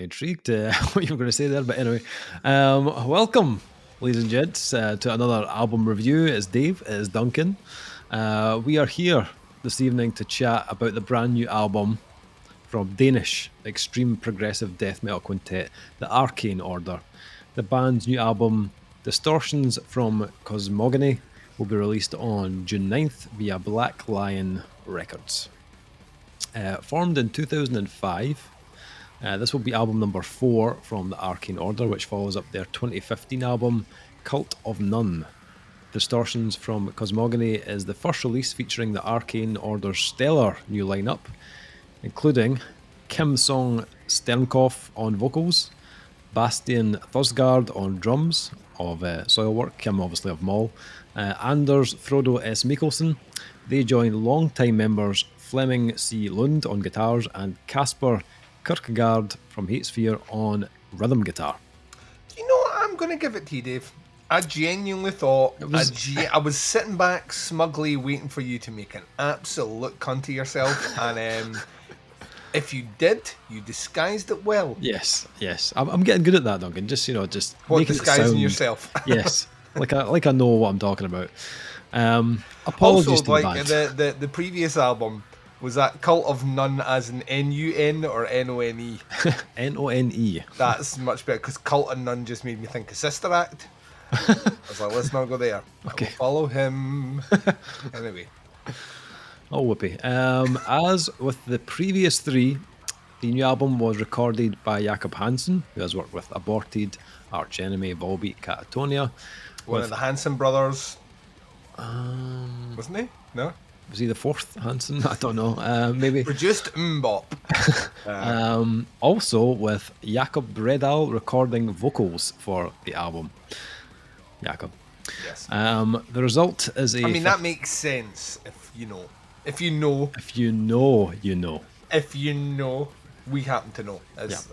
intrigued what you were going to say there, but anyway, welcome, ladies and gents, to another album review. It's Dave, it's Duncan. We are here this evening to chat about the brand new album from Danish extreme progressive death metal quintet, the Arcane Order. The band's new album, Distortions from Cosmogony, will be released on June 9th via Black Lion Records. Formed in 2005, this will be album number 4 from the Arcane Order, which follows up their 2015 album, Cult of None. Distortions from Cosmogony is the first release featuring the Arcane Order's stellar new lineup, including Kim Song Sternkopf on vocals, Bastian Thusgaard on drums of Soilwork, Kim obviously of Maul, Anders Frodo S. Mikkelsen. They join longtime members Flemming C. Lund on guitars and Kasper Kierkegaard from Hatesphere on rhythm guitar. You know what? I'm going to give it to you, Dave. I genuinely thought, I was sitting back smugly waiting for you to make an absolute cunt of yourself, and if you did, you disguised it well. Yes. I'm getting good at that, Duncan. Just what, making disguising it sound, yourself. Yes, like I know what I'm talking about. Apologies also, to like the band. the previous album, was that Cult of None as in N-U-N or N-O-N-E? N-O-N-E. That's much better, because Cult of None just made me think of Sister Act. I was like, let's not go there. Okay. I will follow him. Anyway. Oh, whoopee. As with the previous 3, the new album was recorded by Jakob Hansen, who has worked with Aborted, Arch Enemy, Volbeat, Catatonia. One of the Hansen brothers. Wasn't he? No? Was he the 4th Hansen? I don't know. Maybe. Produced Mbop. Also with Jakob Bredal recording vocals for the album. Jakob. Yes. The result is a... I mean, that makes sense if you know. If you know. If you know, you know. If you know, we happen to know. As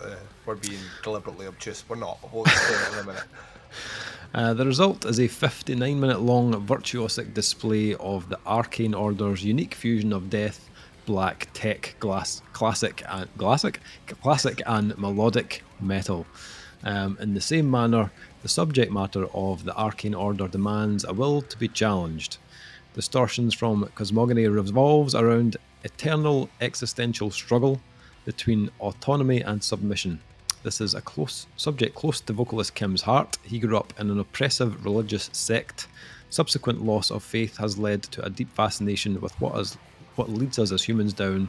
we're being deliberately obtuse. We're not. We'll explain it in a minute. The result is a 59-minute long virtuosic display of the Arcane Order's unique fusion of death, black, tech, classic and melodic metal. In the same manner, the subject matter of the Arcane Order demands a will to be challenged. Distortions from Cosmogony revolves around eternal existential struggle between autonomy and submission. This is a subject close to vocalist Kim's heart. He grew up in an oppressive religious sect. Subsequent loss of faith has led to a deep fascination with what leads us as humans down.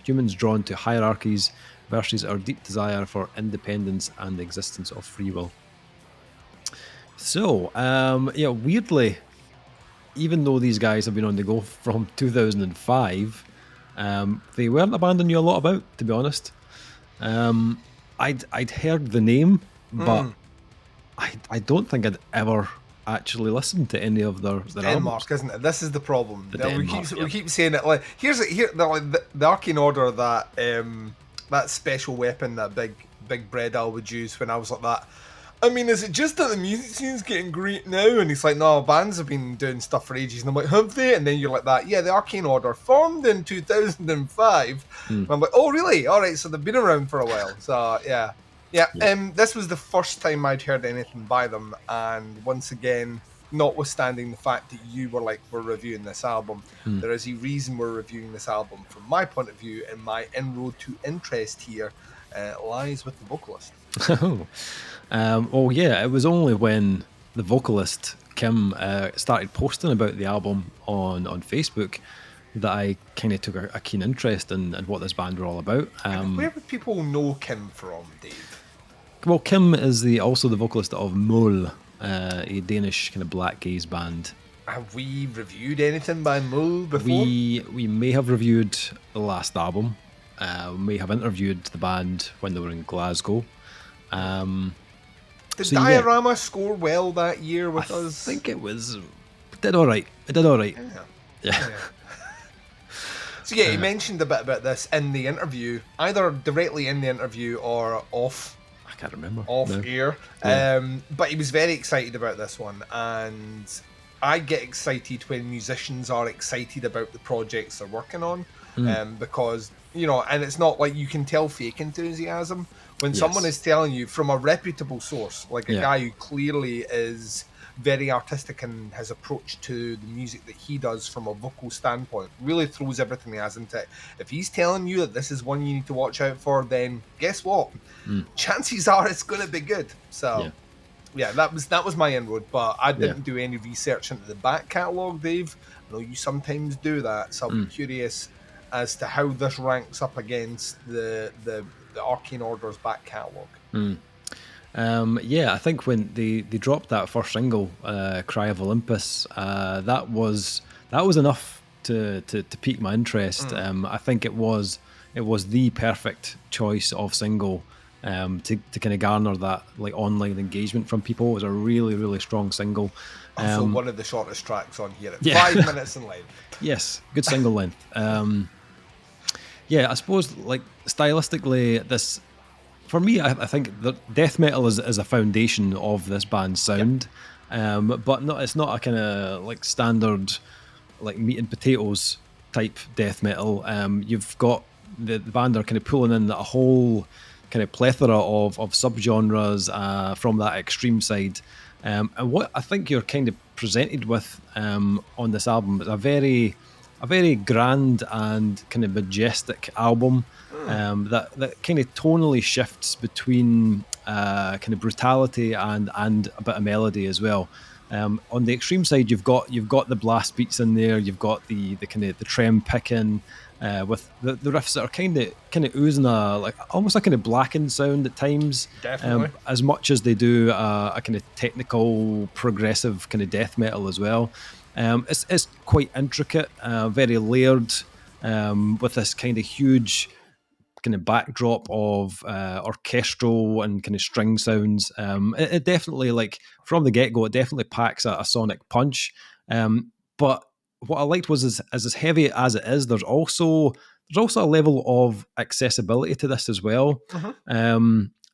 Humans drawn to hierarchies versus our deep desire for independence and the existence of free will. So, weirdly, even though these guys have been on the go from 2005, they weren't a band I knew a lot about, to be honest. I'd heard the name, but I don't think I'd ever actually listened to any of their Denmark, albums. isn't it? This is the problem. Denmark, we keep saying it. Like the Arcane Order, that special weapon that big Bredal would use when I was like that. I mean, is it just that the music scene's getting great now? And he's like, no, bands have been doing stuff for ages. And I'm like, have they? And then you're like that. Yeah, the Arcane Order formed in 2005. And I'm like, oh, really? All right, so they've been around for a while. So, yeah. This was the first time I'd heard anything by them. And once again, notwithstanding the fact that you were like, we're reviewing this album, there is a reason we're reviewing this album from my point of view, and my inroad to interest here lies with the vocalist. It was only when the vocalist Kim started posting about the album on Facebook that I kind of took a keen interest in what this band were all about. Where would people know Kim from, Dave? Well, Kim is also the vocalist of Mole, a Danish kind of black gaze band. Have we reviewed anything by Mole before? We may have reviewed the last album. We may have interviewed the band when they were in Glasgow. Did Diorama score well that year with us? I think it did all right. Yeah. So he mentioned a bit about this in the interview, either directly in the interview or off. I can't remember. Off air. Yeah. But he was very excited about this one, and I get excited when musicians are excited about the projects they're working on, because, you know, and it's not like you can tell fake enthusiasm when someone Yes. is telling you from a reputable source, like a Yeah. guy who clearly is very artistic and his approach to the music that he does from a vocal standpoint really throws everything he has into it. If he's telling you that this is one you need to watch out for, then guess what? Chances are it's going to be good. So. Yeah. Yeah, that was my inroad, but I Yeah. didn't do any research into the back catalogue, Dave. I know you sometimes do that, so I'll be curious as to how this ranks up against the Arcane Order's back catalogue. Yeah, I think when they dropped that first single, "Cry of Olympus," that was enough to pique my interest. I think it was the perfect choice of single to kind of garner that like online engagement from people. It was a really, really strong single. Also, one of the shortest tracks on here at Yeah. 5 minutes in length. Yes, good single length. Yeah, I suppose like stylistically, this for me, I think that death metal is a foundation of this band's sound, but it's not a kind of like standard like meat and potatoes type death metal. You've got the band are kind of pulling in a whole kind of plethora of subgenres from that extreme side. And what I think you're kind of presented with on this album is a very grand and kind of majestic album that kind of tonally shifts between kind of brutality and a bit of melody as well. On the extreme side, you've got the blast beats in there. You've got the kind of the trem picking with the riffs that are kind of oozing a like almost a kind of blackened sound at times. Definitely. As much as they do a kind of technical, progressive kind of death metal as well. It's quite intricate, very layered, with this kind of huge kind of backdrop of orchestral and kind of string sounds. It definitely, like from the get go, it definitely packs a sonic punch. But what I liked was as heavy as it is, there's also a level of accessibility to this as well.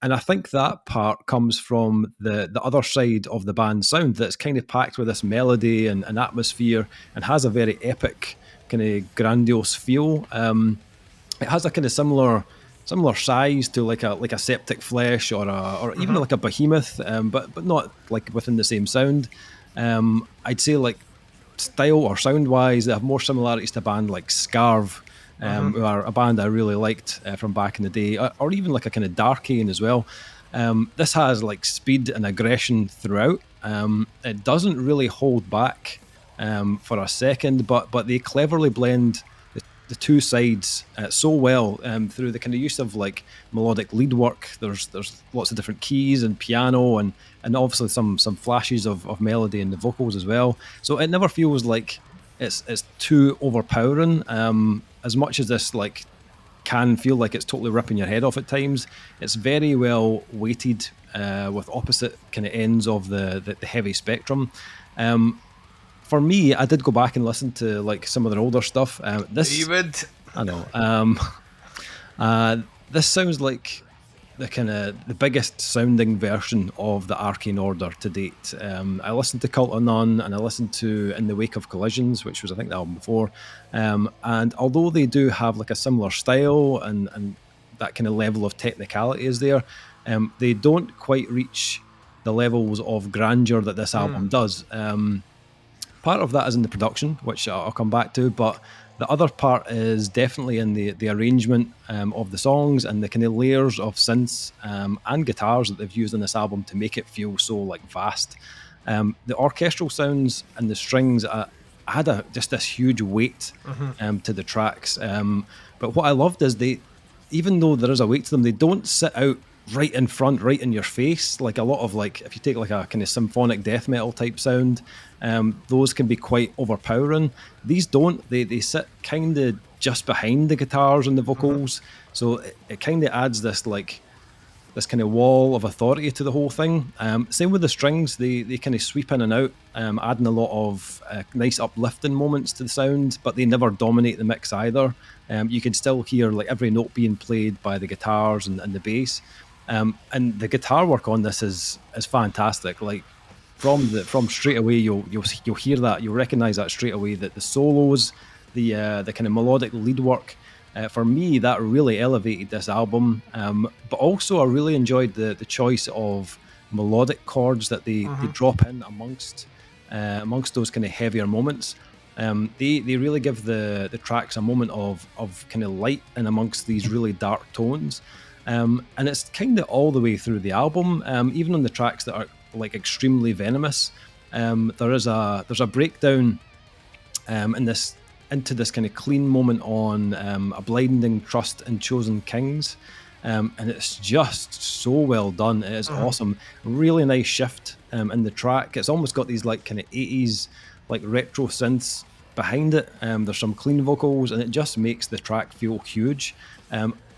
And I think that part comes from the other side of the band's sound that's kind of packed with this melody and atmosphere and has a very epic, kind of grandiose feel. It has a kind of similar size to like a Septicflesh or even like a Behemoth, but not like within the same sound. I'd say like style or sound wise, they have more similarities to a band like Scarve, who are a band I really liked from back in the day, or even like a kind of Darkane as well. This has like speed and aggression throughout. It doesn't really hold back for a second, but they cleverly blend the two sides so well through the kind of use of like melodic lead work. There's lots of different keys and piano and obviously some flashes of melody in the vocals as well. So it never feels like it's too overpowering. As much as this like can feel like it's totally ripping your head off at times, it's very well weighted with opposite kind of ends of the heavy spectrum. For me, I did go back and listen to like some of their older stuff. David, I know. This sounds like the biggest sounding version of the Arcane Order to date. I listened to Cult of None and I listened to In the Wake of Collisions, which was I think the album before. And although they do have like a similar style and that kind of level of technicality is there, they don't quite reach the levels of grandeur that this album does. Part of that is in the production, which I'll come back to, but the other part is definitely in the arrangement of the songs and the kind of layers of synths and guitars that they've used in this album to make it feel so like vast. The orchestral sounds and the strings had just this huge weight to the tracks. But what I loved is even though there is a weight to them, they don't sit out right in front, right in your face. Like a lot of like, if you take like a kind of symphonic death metal type sound, those can be quite overpowering. These don't. They sit kind of just behind the guitars and the vocals, so it kind of adds this like this kind of wall of authority to the whole thing. Same with the strings; they kind of sweep in and out, adding a lot of nice uplifting moments to the sound, but they never dominate the mix either. You can still hear like every note being played by the guitars and the bass. And the guitar work on this is fantastic. Like from straight away, you'll hear that, you'll recognize that straight away, that the solos, the kind of melodic lead work, for me, that really elevated this album. But also, I really enjoyed the choice of melodic chords that they drop in amongst those kind of heavier moments. They really give the tracks a moment of kind of light in amongst these really dark tones. And it's kind of all the way through the album, even on the tracks that are like extremely venomous. There's a breakdown into this kind of clean moment on a blinding trust in chosen kings. And it's just so well done. It is awesome. Really nice shift in the track. It's almost got these like kind of 80s like retro synths behind it. There's some clean vocals, and it just makes the track feel huge.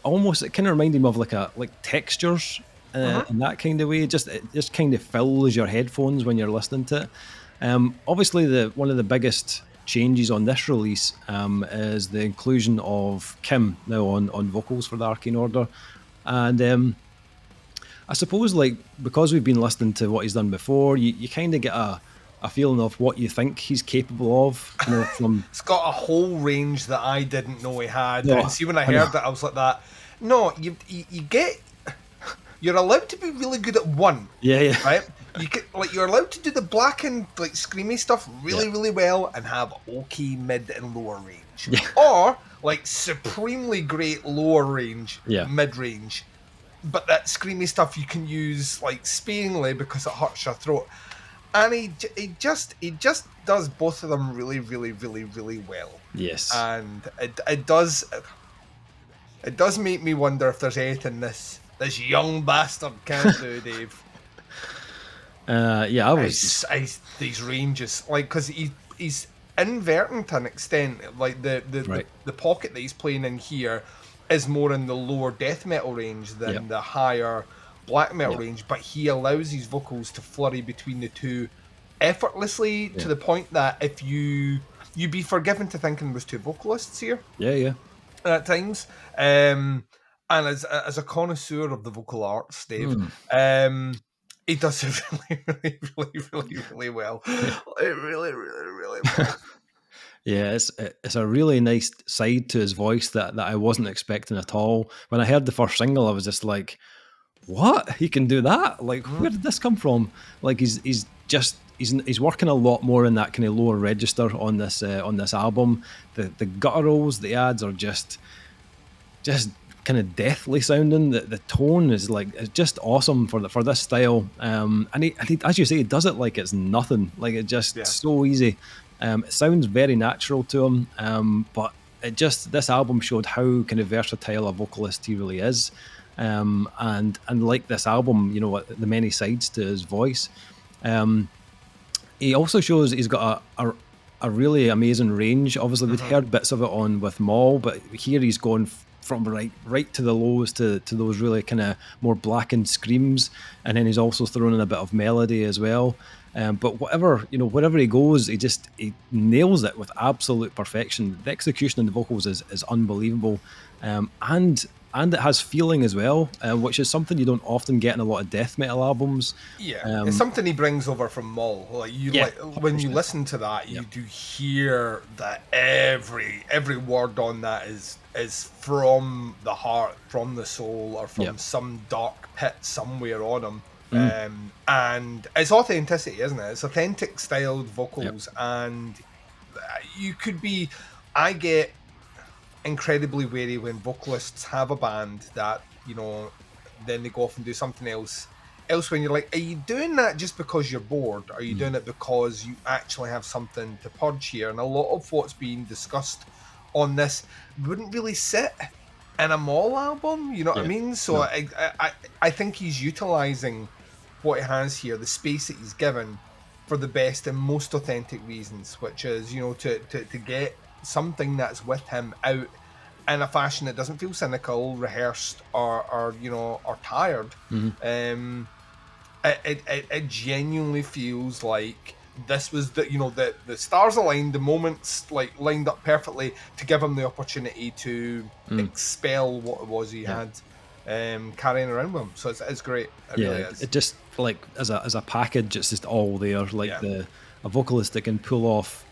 Almost, it kind of reminded me of like textures in that kind of way. It just kind of fills your headphones when you're listening to it. Obviously, one of the biggest changes on this release is the inclusion of Kim now on vocals for the Arcane Order. And I suppose, like, because we've been listening to what he's done before, you kind of get a feeling of what you think he's capable of. You know, from it's got a whole range that I didn't know he had. And see, when I heard that, I was like that. No, you're allowed to be really good at one. Yeah. Right? You're allowed to do the black and like screamy stuff really well and have okay mid and lower range. Yeah. Or like supremely great lower range, mid range. But that screamy stuff you can use like sparingly because it hurts your throat. And he just does both of them really well. Yes. And it does make me wonder if there's anything this young bastard can do, Dave. I was these ranges, like, because he's inverting to an extent. Like the pocket that he's playing in here is more in the lower death metal range than the higher black metal range, but he allows his vocals to flurry between the two effortlessly to the point that if you'd be forgiven to thinking there was two vocalists here. At times. And as a connoisseur of the vocal arts, Dave, he does it really well. Really well. Yeah, it's a really nice side to his voice that I wasn't expecting at all. When I heard the first single, I was just like, what? He can do that? Like, where did this come from? Like, he's working a lot more in that kind of lower register on this album. The gutturals, the adds are just kind of deathly sounding. The tone is like, it's just awesome for this style. And he, as you say, he does it like it's nothing. Like, it's just so easy. It sounds very natural to him. But this album showed how kind of versatile a vocalist he really is. And like this album, you know, the many sides to his voice. He also shows he's got a really amazing range. Obviously, we'd heard bits of it on with Maul, but here he's going from right to the lows to those really kind of more blackened screams, and then he's also thrown in a bit of melody as well. But wherever he goes, he nails it with absolute perfection. The execution in the vocals is unbelievable, and it has feeling as well, which is something you don't often get in a lot of death metal albums. Yeah, it's something he brings over from Maul. When you listen to that, you do hear that every word on that is from the heart, from the soul, or from some dark pit somewhere on him. And it's authenticity, isn't it? It's authentic styled vocals, and you could be. I get incredibly wary when vocalists have a band that, you know, then they go off and do something else when you're like, are you doing that just because you're bored? Are you doing it because you actually have something to purge here? And a lot of what's being discussed on this wouldn't really sit in a Maul album, you know what I mean? So I think he's utilising what he has here, the space that he's given, for the best and most authentic reasons, which is, you know, to get something that's with him out in a fashion that doesn't feel cynical, rehearsed, or you know, or tired. It genuinely feels like this was the stars aligned, the moments like lined up perfectly to give him the opportunity to expel what it was he had. carrying around with him. So it's great. It really Yeah, is. it just like as a package, it's just all there. Like Yeah. a vocalist that can pull off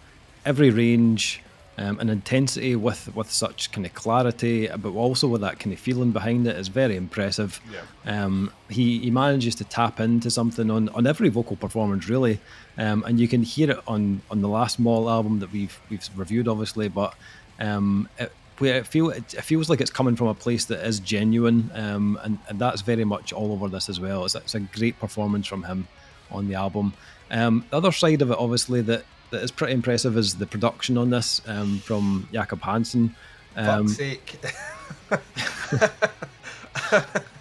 every range and intensity with such kind of clarity, but also with that kind of feeling behind it is very impressive. Yeah. He manages to tap into something on every vocal performance really, and you can hear it on the last Mall album that we've reviewed, obviously, but it feels like it's coming from a place that is genuine, and that's very much all over this as well. It's a great performance from him on the album. The other side of it, obviously, that is pretty impressive is the production on this from Jakob Hansen. Fuck's sake.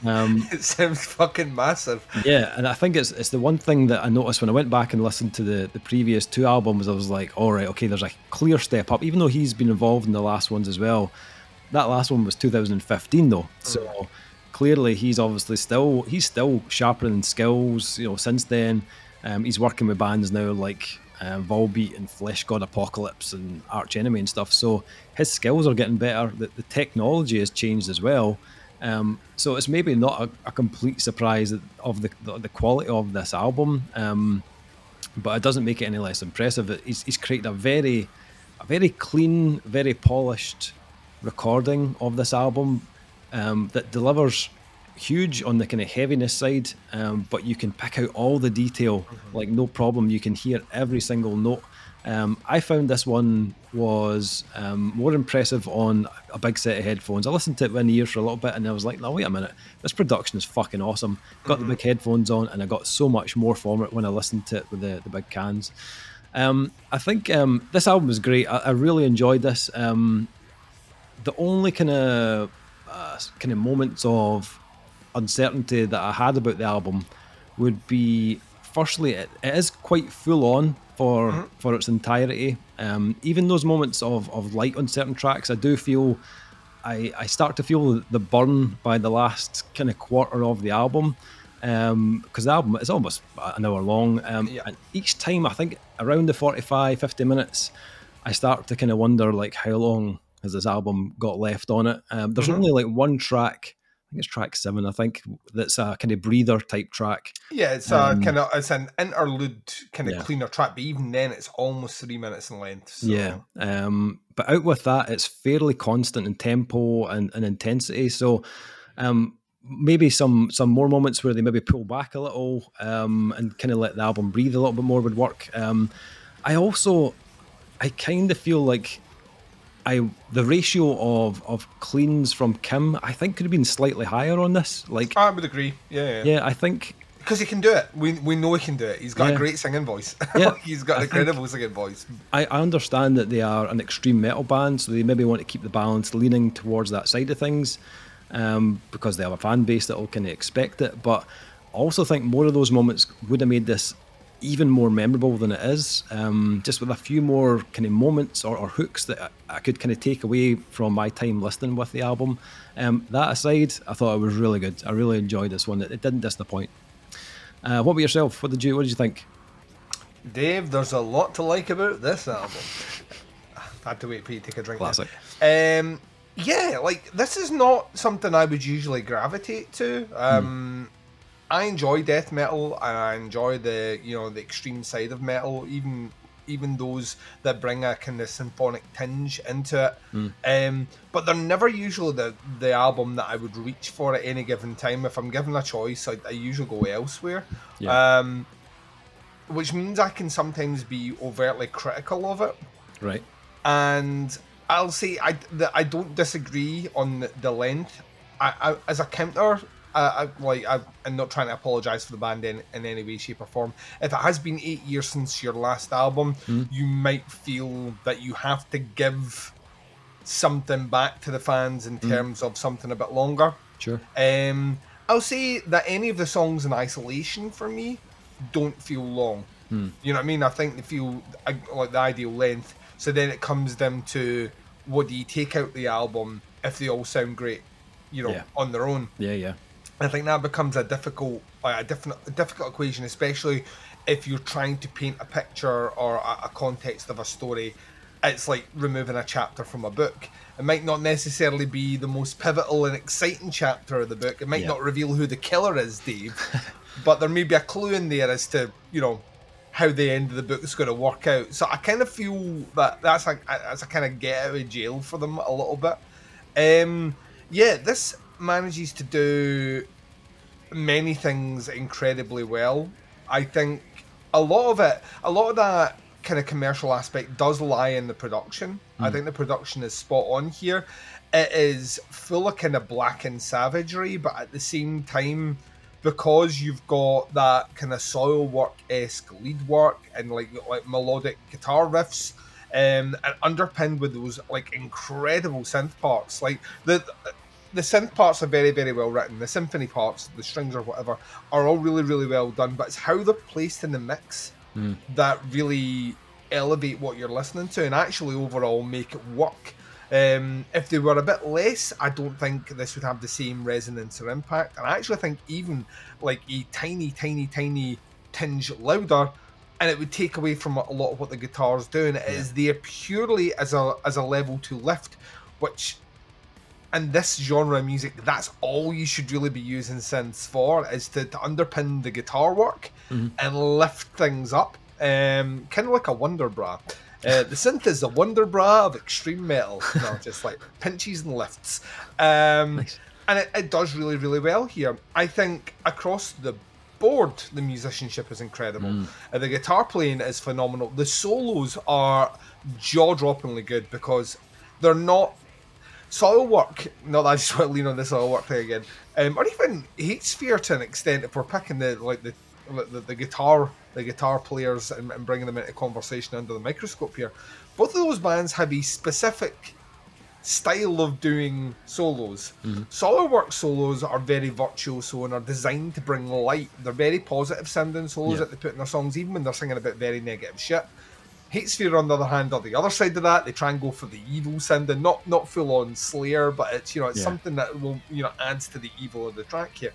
It sounds fucking massive. Yeah, and I think it's the one thing that I noticed when I went back and listened to the previous two albums. I was like, all right, okay, there's a clear step up, even though he's been involved in the last ones as well. That last one was 2015 though, so clearly he's obviously still sharpening skills. Since then, he's working with bands now like Volbeat and Flesh God Apocalypse and Arch Enemy and stuff. So his skills are getting better. The technology has changed as well. So it's maybe not a complete surprise of the quality of this album, but it doesn't make it any less impressive. He's created a very clean, very polished recording of this album that delivers huge on the kind of heaviness side, but you can pick out all the detail like no problem. You can hear every single note. I found this one was more impressive on a big set of headphones. I listened to it in ears for a little bit and I was like, no, wait a minute, this production is fucking awesome. Got the big headphones on and I got so much more from it when I listened to it with the big cans. I think this album is great. I really enjoyed this. The only kind of moments of uncertainty that I had about the album would be, firstly, it is quite full on for its entirety. Even those moments of light on certain tracks, I do feel I start to feel the burn by the last kind of quarter of the album, because the album is almost an hour long, Yeah. and each time I think around the 45-50 minutes I start to kind of wonder like how long has this album got left on it. There's only like one track, I think it's track 7, I think, that's a kind of breather type track. Yeah, it's it's an interlude kind of Yeah. cleaner track, but even then it's almost 3 minutes in length. So. Yeah. But out with that, it's fairly constant in tempo and intensity. So maybe some more moments where they maybe pull back a little and kind of let the album breathe a little bit more would work. I kind of feel like the ratio of cleans from Kim, I think could have been slightly higher on this. Like, I would agree. Yeah. yeah, I think Because he can do it. We know he can do it. He's got Yeah. a great singing voice. Yeah, He's got an incredible singing voice. I understand that they are an extreme metal band, so they maybe want to keep the balance leaning towards that side of things, because they have a fan base that will kind of expect it. But I also think more of those moments would have made this even more memorable than it is, just with a few more kind of moments or hooks that I could kind of take away from my time listening with the album. That aside, I thought it was really good. I really enjoyed this one. It didn't disappoint. What about yourself? What did you think? Dave, there's a lot to like about this album. I had to wait for you to take a drink. Classic. Yeah, like this is not something I would usually gravitate to. I enjoy death metal and I enjoy the the extreme side of metal, even those that bring a kind of symphonic tinge into it. But they're never usually the album that I would reach for at any given time. If I'm given a choice, I usually go elsewhere. Yeah. Which means I can sometimes be overtly critical of it. Right. And I'll say I don't disagree on the length. I as a counter, I'm not trying to apologise for the band in any way, shape or form. If it has been 8 years since your last album, you might feel that you have to give something back to the fans in terms of something a bit longer. Sure. I'll say that any of the songs in isolation for me don't feel long. You know what I mean? I think they feel like the ideal length. So then it comes down to, what do you take out the album if they all sound great, on their own? Yeah. I think that becomes a difficult equation, especially if you're trying to paint a picture or a context of a story. it's like removing a chapter from a book. It might not necessarily be the most pivotal and exciting chapter of the book. It might not reveal who the killer is, Dave, but there may be a clue in there as to, you know, how the end of the book is going to work out. So I kind of feel that that's a kind of get out of jail for them a little bit. Yeah, this manages to do many things incredibly well. I think a lot of that kind of commercial aspect does lie in the production. I think the production is spot on here. It is full of kind of blackened savagery, but at the same time, because you've got that kind of Soilwork-esque lead work and like melodic guitar riffs, and underpinned with those like incredible synth parts, like the synth parts are very, very well written. The symphony parts, the strings or whatever, are all really, really well done. But it's how they're placed in the mix that really elevate what you're listening to and actually overall make it work. If they were a bit less, I don't think this would have the same resonance or impact. And I actually think even like a tiny, tiny, tiny tinge louder, and it would take away from a lot of what the guitar's doing. It is there purely as a level 2 lift, which in this genre of music, that's all you should really be using synths for, is to underpin the guitar work and lift things up. Kind of like a Wonder Bra. The synth is the Wonder Bra of extreme metal. No, just like pinches and lifts. Nice. And it does really, really well here. I think across the board, the musicianship is incredible. The guitar playing is phenomenal. The solos are jaw-droppingly good because they're not Soilwork, not that I just want to lean on this Soilwork thing again, or even Hatesphere to an extent, if we're picking the guitar players and bringing them into conversation under the microscope here. Both of those bands have a specific style of doing solos. Soilwork solos are very virtuoso and are designed to bring light. They're very positive sounding solos that they put in their songs, even when they're singing about very negative shit. Hatesphere, on the other hand, are the other side of that. They try and go for the evil sounding, not full on Slayer, but it's something that will adds to the evil of the track here.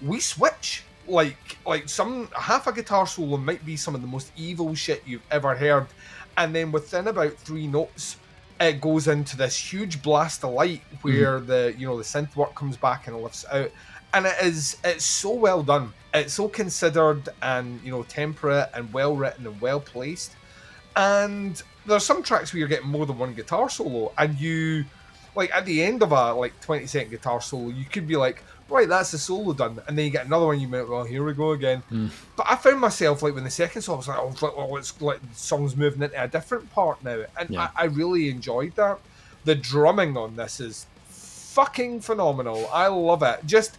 We switch like some half a guitar solo might be some of the most evil shit you've ever heard, and then within about 3 notes, it goes into this huge blast of light where the synth work comes back and lifts out, and it's so well done. It's so considered and temperate and well written and well placed. And there's some tracks where you're getting more than one guitar solo, and you, like at the end of a 20-second guitar solo, you could be like, right, that's the solo done, and then you get another one, you might, well, here we go again. But I found myself like when the second song, I was like, oh, it's like the song's moving into a different part now, and I really enjoyed that. The drumming on this is fucking phenomenal. I love it. Just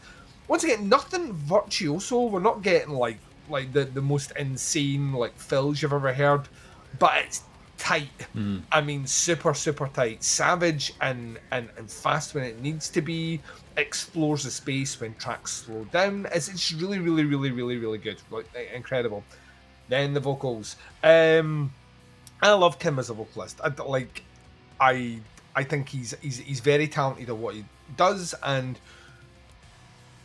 once again, nothing virtuoso. We're not getting like the most insane fills you've ever heard. But it's tight. I mean, super, super tight. Savage and fast when it needs to be. Explores the space when tracks slow down. It's really, really, really, really, really good. Incredible. Then the vocals. I love Kim as a vocalist. I think he's very talented at what he does, and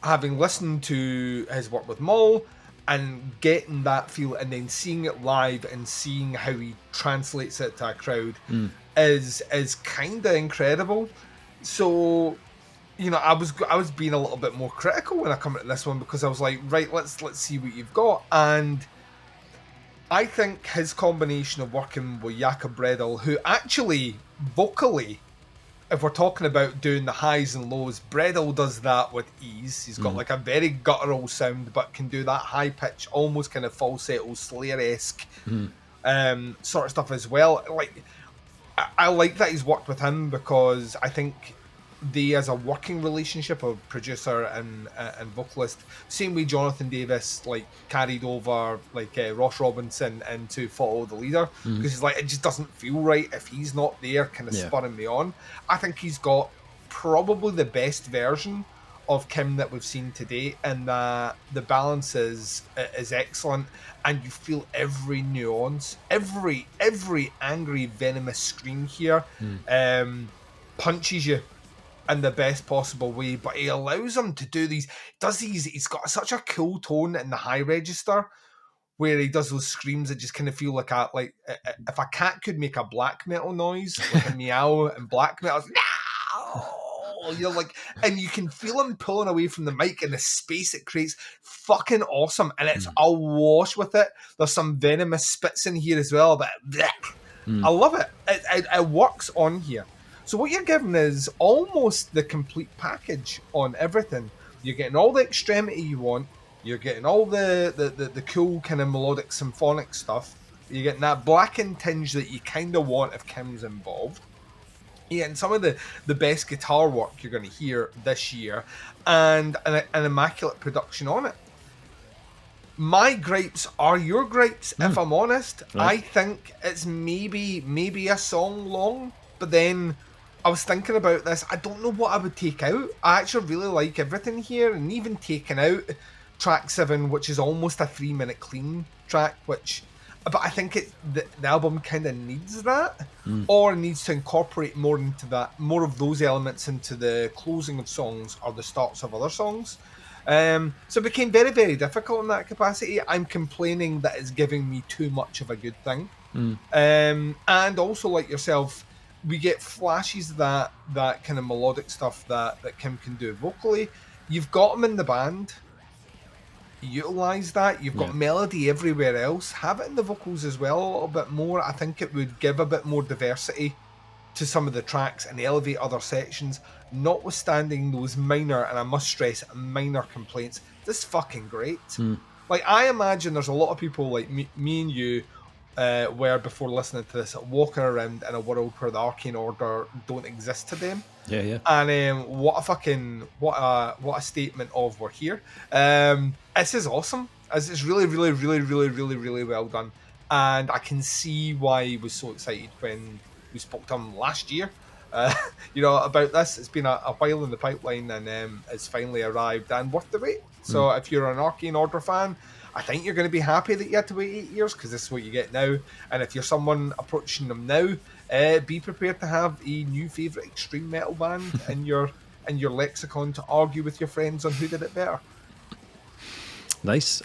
having listened to his work with Mull, and getting that feel and then seeing it live and seeing how he translates it to a crowd is kind of incredible. So, I was being a little bit more critical when I come into this one, because I was like, right, let's see what you've got. And I think his combination of working with Jakob Bredel, who actually vocally, if we're talking about doing the highs and lows, Bredel does that with ease. He's got a very guttural sound, but can do that high pitch, almost kind of falsetto, Slayer-esque sort of stuff as well. I like that he's worked with him, because I think they, as a working relationship of producer and vocalist, same way Jonathan Davis carried over Ross Robinson into Follow the Leader, because he's like, it just doesn't feel right if he's not there kind of spurring me on. I think he's got probably the best version of Kim that we've seen to date, and the balance is excellent, and you feel every nuance, every angry venomous scream here punches you in the best possible way, but he allows him to do these. He's got such a cool tone in the high register, where he does those screams that just kind of feel like if a cat could make a black metal noise, like a meow and black metal, no! You're like, and you can feel him pulling away from the mic and the space it creates. Fucking awesome, and it's awash with it. There's some venomous spits in here as well, but I love it. It works on here. So what you're getting is almost the complete package on everything. You're getting all the extremity you want. You're getting all the cool kind of melodic symphonic stuff. You're getting that blackened tinge that you kind of want if Kim's involved. You're getting some of the best guitar work you're going to hear this year, and an immaculate production on it. My gripes are your gripes, if I'm honest. Right. I think it's maybe a song long, but then I was thinking about this. I don't know what I would take out. I actually really like everything here, and even taking out track 7, which is almost a 3-minute clean track, but I think the album kind of needs that, or needs to incorporate more of those elements into the closing of songs or the starts of other songs. So it became very, very difficult in that capacity. I'm complaining that it's giving me too much of a good thing. And also, like yourself, we get flashes of that kind of melodic stuff that Kim can do vocally. You've got him in the band. Utilize that. You've got melody everywhere else. Have it in the vocals as well a little bit more. I think it would give a bit more diversity to some of the tracks and elevate other sections, notwithstanding those minor, and I must stress, minor complaints. This is fucking great. Like, I imagine there's a lot of people like me and you were, before listening to this, walking around in a world where the Arcane Order don't exist to them. Yeah. And what a statement of we're here. This is awesome. This is really, really, really, really, really, really well done. And I can see why he was so excited when we spoke to him last year, about this. It's been a while in the pipeline, and it's finally arrived and worth the wait. So if you're an Arcane Order fan, I think you're going to be happy that you had to wait 8 years, because this is what you get now. And if you're someone approaching them now, be prepared to have a new favourite extreme metal band in your lexicon to argue with your friends on who did it better. Nice.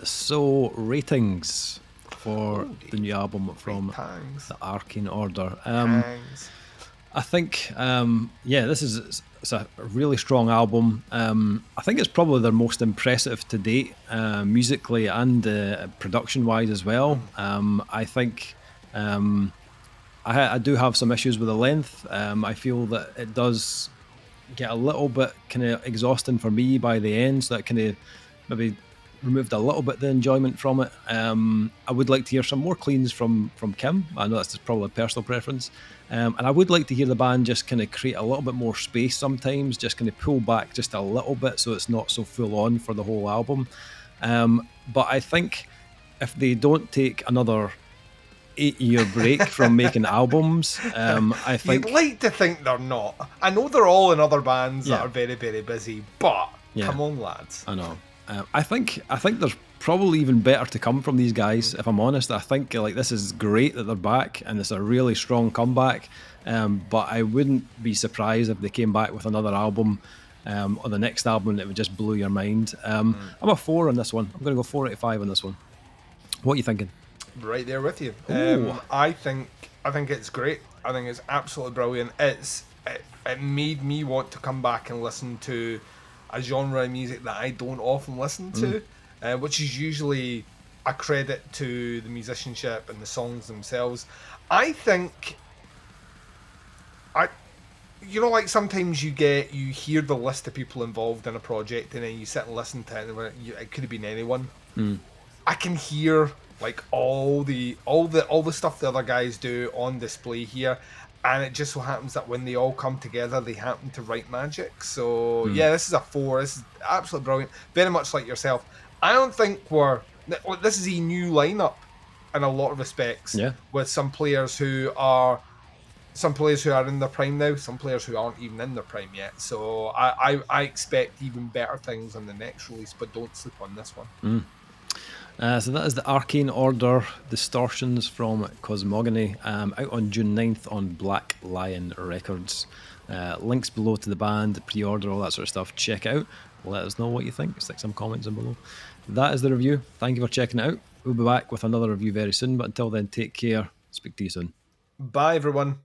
So ratings for the new album from the Arcane Order. I think, this is it's a really strong album. I think it's probably their most impressive to date, musically and production-wise as well. I think I do have some issues with the length. I feel that it does get a little bit kind of exhausting for me by the end, so that kind of maybe removed a little bit the enjoyment from it. I would like to hear some more cleans from Kim. I know that's just probably a personal preference. And I would like to hear the band just kind of create a little bit more space sometimes, just kind of pull back just a little bit so it's not so full on for the whole album. But I think if they don't take another 8-year break from making albums, I think... You'd like to think they're not. I know they're all in other bands that are very, very busy, but come on, lads. I know. I think there's probably even better to come from these guys, if I'm honest. I think like this is great that they're back, and it's a really strong comeback. But I wouldn't be surprised if they came back with another album, or the next album that would just blow your mind. I'm a 4 on this one. I'm going to go 4 out of 5 on this one. What are you thinking? Right there with you. I think it's great. I think it's absolutely brilliant. It made me want to come back and listen to a genre of music that I don't often listen to, which is usually a credit to the musicianship and the songs themselves. I think, like sometimes you hear the list of people involved in a project, and then you sit and listen to it, and it could have been anyone. I can hear like all the stuff the other guys do on display here. And it just so happens that when they all come together, they happen to write magic. So, this is a 4. This is absolutely brilliant. Very much like yourself. I don't think this is a new lineup in a lot of respects. Yeah. With some players who are in their prime now, some players who aren't even in their prime yet. So, I expect even better things on the next release, but don't sleep on this one. So that is the Arcane Order Distortions from Cosmogony, out on June 9th on Black Lion Records. Links below to the band, pre-order, all that sort of stuff. Check it out. Let us know what you think. Stick some comments in below. That is the review. Thank you for checking it out. We'll be back with another review very soon, but until then, take care. Speak to you soon. Bye, everyone.